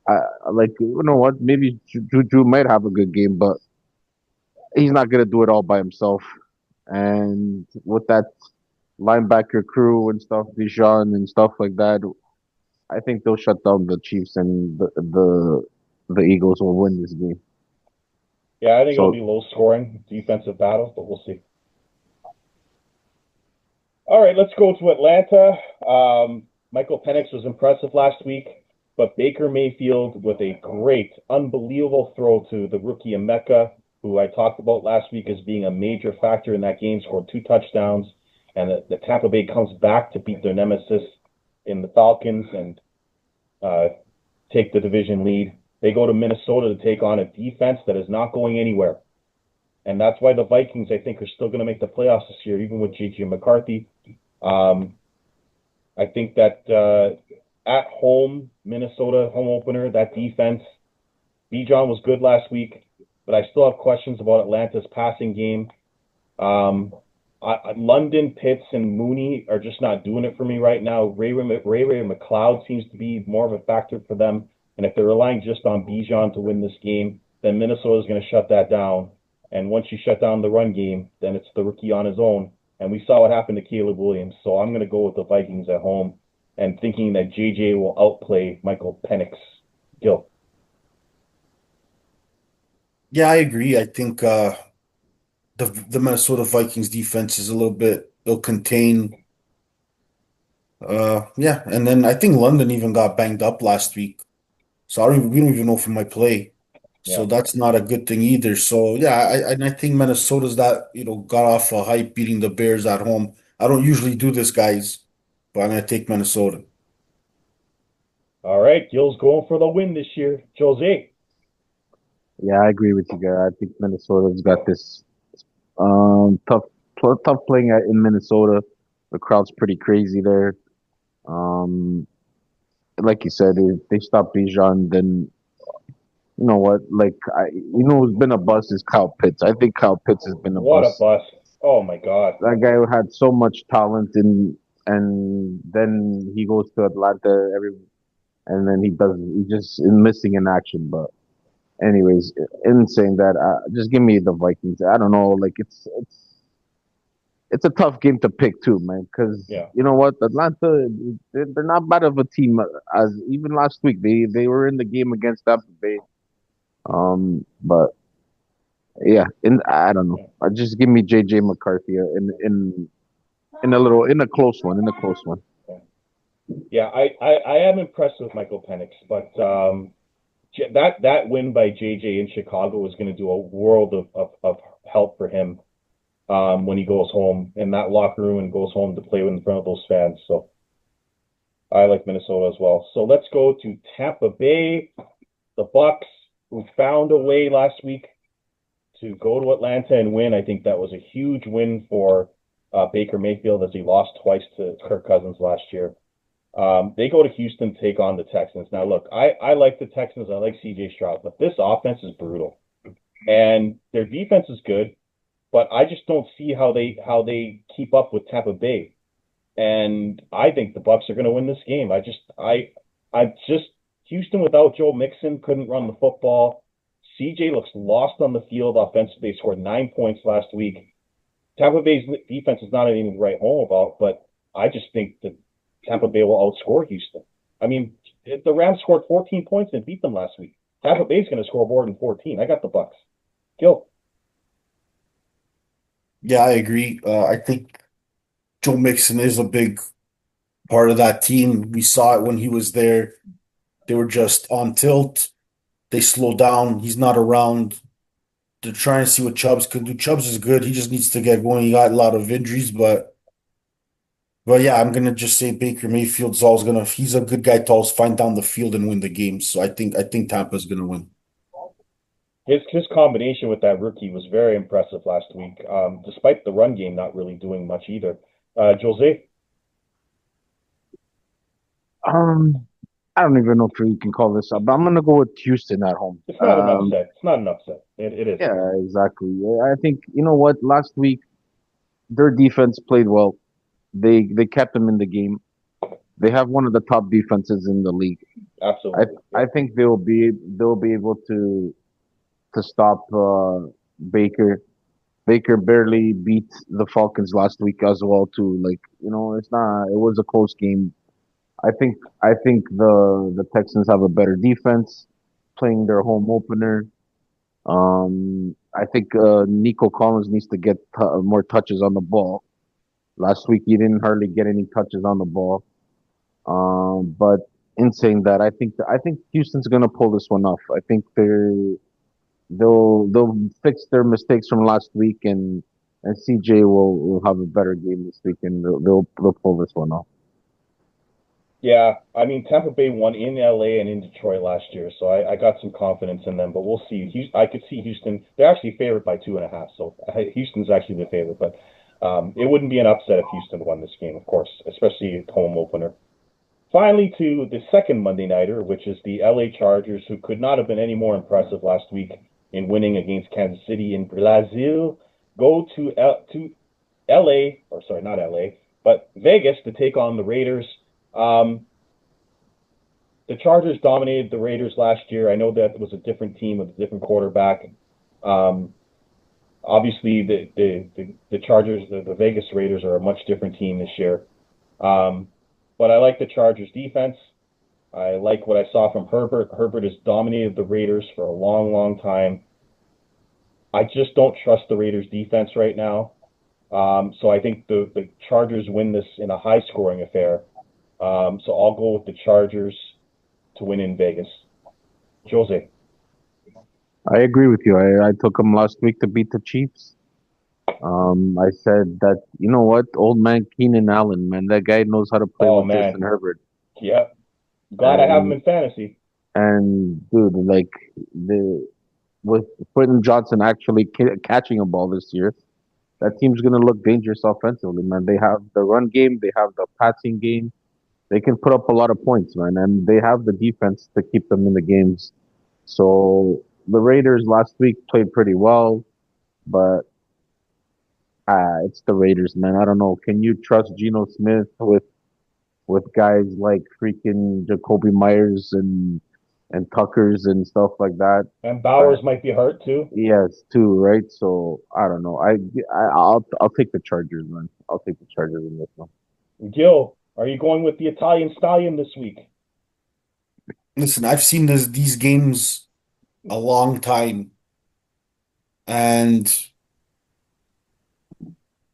you know what? Maybe Juju might have a good game, but he's not gonna do it all by himself. And with that linebacker crew and stuff, Dijon and stuff like that, I think they'll shut down the Chiefs and the Eagles will win this game. Yeah, I think it'll So be low scoring defensive battle, but we'll see. All right, let's go to Atlanta. Michael Penix was impressive last week, but Baker Mayfield with a great, unbelievable throw to the rookie Emeka, who I talked about last week as being a major factor in that game, scored 2 touchdowns, and the Tampa Bay comes back to beat their nemesis in the Falcons and take the division lead. They go to Minnesota to take on a defense that is not going anywhere. And that's why the Vikings, I think, are still going to make the playoffs this year, even with J.J. McCarthy. I think that at home, Minnesota home opener, that defense. Bijan was good last week, but I still have questions about Atlanta's passing game. Um, London, Pitts, and Mooney are just not doing it for me right now. Ray McLeod seems to be more of a factor for them. And if they're relying just on Bijan to win this game, then Minnesota is going to shut that down. And once you shut down the run game, then it's the rookie on his own. And we saw what happened to Caleb Williams. So I'm going to go with the Vikings at home and thinking that JJ will outplay Michael Penix. Gil. Yeah, I agree. I think the Minnesota Vikings defense is a little bit they'll contain. Yeah, and then I think London even got banged up last week, so we don't even know if he might play. Yeah. So that's not a good thing either. So yeah, I think Minnesota's that got off a hype beating the Bears at home. I don't usually do this, guys, but I'm gonna take Minnesota. All right. Gil's going for the win this year. Jose. Yeah, I agree with you guys. I think Minnesota's got this tough tough playing in Minnesota. The crowd's pretty crazy there. Um, like you said, if they stop Bijan, then you know what? Who's been a bust is Kyle Pitts. I think Kyle Pitts has been a What a bust. bust. Oh my God. That guy who had so much talent and then he goes to Atlanta and then he just is missing in action. But anyways, in saying that, just give me the Vikings. I don't know, like it's a tough game to pick too, man. Because Yeah. you know what, Atlanta, they're not bad of a team. As even last week, they were in the game against Tampa Bay. But yeah, I don't know. Yeah. Just give me JJ McCarthy in a close one, in a close one. Yeah. Yeah, I am impressed with Michael Penix, but that win by JJ in Chicago is going to do a world of help for him when he goes home in that locker room and goes home to play in front of those fans. So I like Minnesota as well. So let's go to Tampa Bay, the Bucks, who found a way last week to go to Atlanta and win. I think that was a huge win for Baker Mayfield as he lost twice to Kirk Cousins last year. They go to Houston to take on the Texans. Now, look, I like the Texans. I like C.J. Stroud, but this offense is brutal, and their defense is good. But I just don't see how they keep up with Tampa Bay, and I think the Bucks are going to win this game. I just Houston without Joe Mixon couldn't run the football. CJ looks lost on the field offensively. They scored 9 points last week. Tampa Bay's defense is not anything to write home about, but I just think that Tampa Bay will outscore Houston. I mean, the Rams scored 14 points and beat them last week. Tampa Bay's going to score more than 14. I got the Bucks. Gil. Yeah, I agree. I think Joe Mixon is a big part of that team. We saw it when he was there. They were just on tilt. They slowed down. He's not around. They're trying to see what Chubbs can do. Chubbs is good. He just needs to get going. He got a lot of injuries, but yeah, I'm gonna just say Baker Mayfield's always gonna. He's a good guy to always find down the field and win the game. So I think Tampa's gonna win. His combination with that rookie was very impressive last week, despite the run game not really doing much either. Jose, Um, I don't even know if you can call this up, but I'm gonna go with Houston at home. it's not an upset. It's not an upset. It isn't. Yeah, exactly. I think you know what. Last week, their defense played well. They kept them in the game. They have one of the top defenses in the league. I Absolutely. Yeah. I think they'll be able to stop Baker. Baker barely beat the Falcons last week as well too. Like it's not. It was a close game. I think the Texans have a better defense, playing their home opener. I think Nico Collins needs to get more touches on the ball. Last week he didn't hardly get any touches on the ball. But in saying that, I think Houston's gonna pull this one off. I think they'll fix their mistakes from last week, and CJ will have a better game this week, and they'll pull this one off. Yeah, I mean Tampa Bay won in LA and in Detroit last year, so I got some confidence in them. But we'll see. I could see Houston. They're actually favored by 2.5, so Houston's actually the favorite. But it wouldn't be an upset if Houston won this game, of course, especially home opener. finally to the second Monday nighter, which is the LA Chargers, who could not have been any more impressive last week in winning against Kansas City in Brazil. Go to LA, or sorry, not LA, but Vegas to take on the Raiders. Um, the Chargers dominated the Raiders last year. I know that it was a different team with a different quarterback. Um, Obviously, the Chargers, the Vegas Raiders are a much different team this year. Um, but I like the Chargers defense. I like what I saw from Herbert. Herbert has dominated the Raiders for a long, long time. I just don't trust the Raiders defense right now. So I think the Chargers win this in a high scoring affair. So I'll go with the Chargers to win in Vegas. Jose. I agree with you. I took them last week to beat the Chiefs. I said that, you know what, old man Keenan Allen, man, that guy knows how to play Oh with Justin man. Herbert. Yeah. Glad I have him And in fantasy. dude, like the with Quentin Johnson actually catching a ball this year, that team's gonna look dangerous offensively, man. They have the run game, they have the passing game. They can put up a lot of points, man, and they have the defense to keep them in the games. So the Raiders last week played pretty well, but it's the Raiders, man. I don't know. Can you trust Geno Smith with guys like freaking Jacoby Myers and Tuckers and stuff like that? And Uh, Bowers might be hurt too. yes, too, right? So I don't know. I'll take the Chargers, man. I'll take the Chargers in this one. Gil, are you going with the Italian Stallion this week? Listen, I've seen these games a long time, and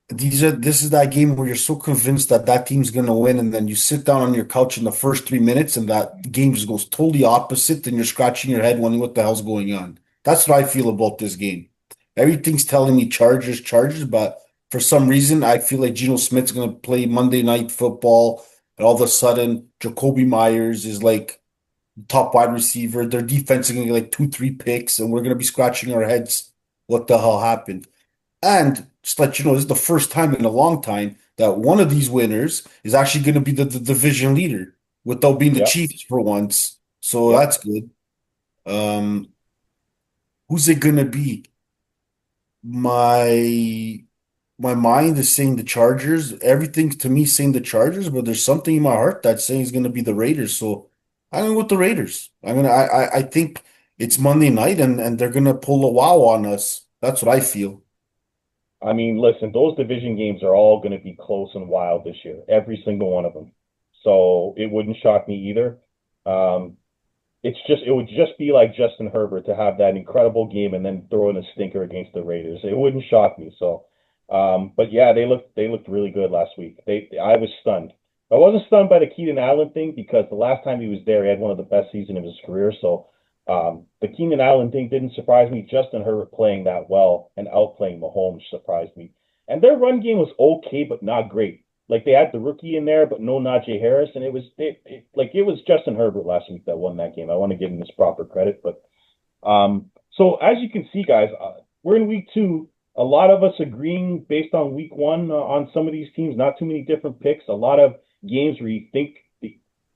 this is that game where you're so convinced that that team's going to win, and then you sit down on your couch in the first 3 minutes, and that game just goes totally opposite, and you're scratching your head wondering what the hell's going on. That's what I feel about this game. Everything's telling me Chargers, Chargers, but for some reason, I feel like Geno Smith's going to play Monday Night Football, and all of a sudden, Jacoby Myers is like top wide receiver. Their defense is going to get like two, three picks, and we're going to be scratching our heads. What the hell happened? And just let you know, this is the first time in a long time that one of these winners is actually going to be the division leader without being the Yep. Chiefs for once. So Yep. that's good. Um, who's it going to be? My my mind is saying the Chargers. Everything to me is saying the Chargers, but there's something in my heart that's saying it's going to be the Raiders. So I'm going with the Raiders. I think it's Monday night and they're going to pull a wow on us. That's what I feel. I mean, listen, those division games are all going to be close and wild this year, every single one of them. So it wouldn't shock me either. Um, it would just be like Justin Herbert to have that incredible game and then throw in a stinker against the Raiders. It wouldn't shock me. So, but yeah, they looked really good last week. I was stunned. I wasn't stunned by the Keenan Allen thing because the last time he was there, he had one of the best seasons of his career. So, the Keenan Allen thing didn't surprise me. Justin Herbert playing that well and outplaying Mahomes surprised me. And their run game was okay, but not great. Like they had the rookie in there, but no Najee Harris, and it was Justin Herbert last week that won that game. I want to give him his proper credit, but so as you can see, guys, we're in week two. A lot of us agreeing based on week one on some of these teams. Not too many different picks. A lot of games where you think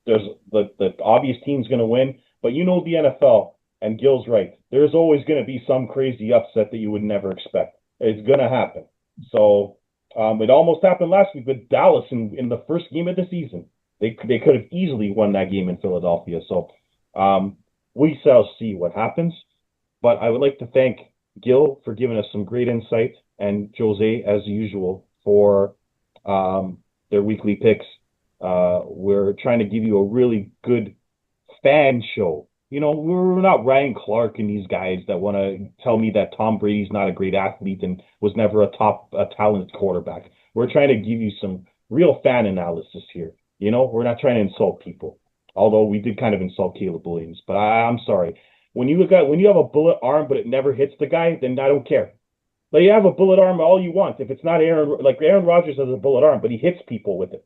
there's the obvious team's going to win, but you know the NFL, and Gil's right. There's always going to be some crazy upset that you would never expect. It's going to happen. So it almost happened last week with Dallas in the first game of the season. They could have easily won that game in Philadelphia. So um, we shall see what happens. But I would like to thank Gil for giving us some great insight and Jose, as usual, for their weekly picks. We're trying to give you a really good fan show. You know, we're not Ryan Clark and these guys that want to tell me that Tom Brady's not a great athlete and was never a talented quarterback. We're trying to give you some real fan analysis here. You know, we're not trying to insult people. Although we did kind of insult Caleb Williams, but I'm sorry. When you have a bullet arm but it never hits the guy, then I don't care. Let you have a bullet arm all you want. If it's not Aaron Rodgers has a bullet arm, but he hits people with it.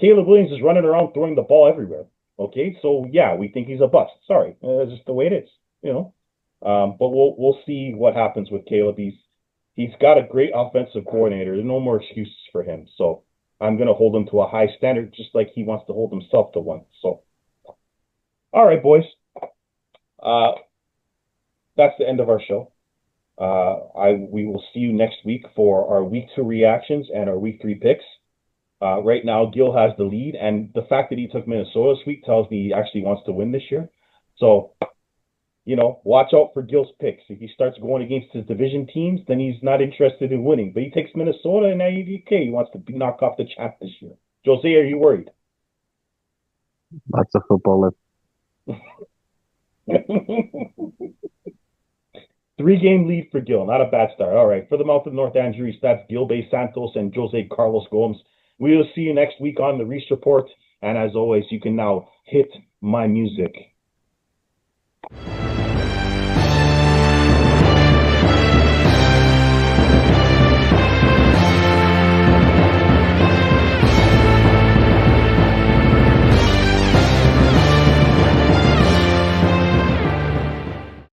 Caleb Williams is running around throwing the ball everywhere. Okay, so yeah, we think he's a bust. Sorry, that's just the way it is, you know. But we'll see what happens with Caleb. He's got a great offensive coordinator. There's no more excuses for him. So I'm going to hold him to a high standard, just like he wants to hold himself to one. So, all right, boys. Uh, that's the end of our show. We will see you next week for our week 2 reactions and our week 3 picks. Right now, Gil has the lead, and the fact that he took Minnesota this week tells me he actually wants to win this year. So, watch out for Gil's picks. If he starts going against his division teams, then he's not interested in winning. But he takes Minnesota, and now okay, he wants to knock off the champ this year. Jose, are you worried? Lots of football left. 3-game lead for Gil. Not a bad start. All right. For the Mouth of North Andrews, that's Gil Bay Santos and Jose Carlos Gomes. We will see you next week on the Reese Report. And as always, you can now hit my music.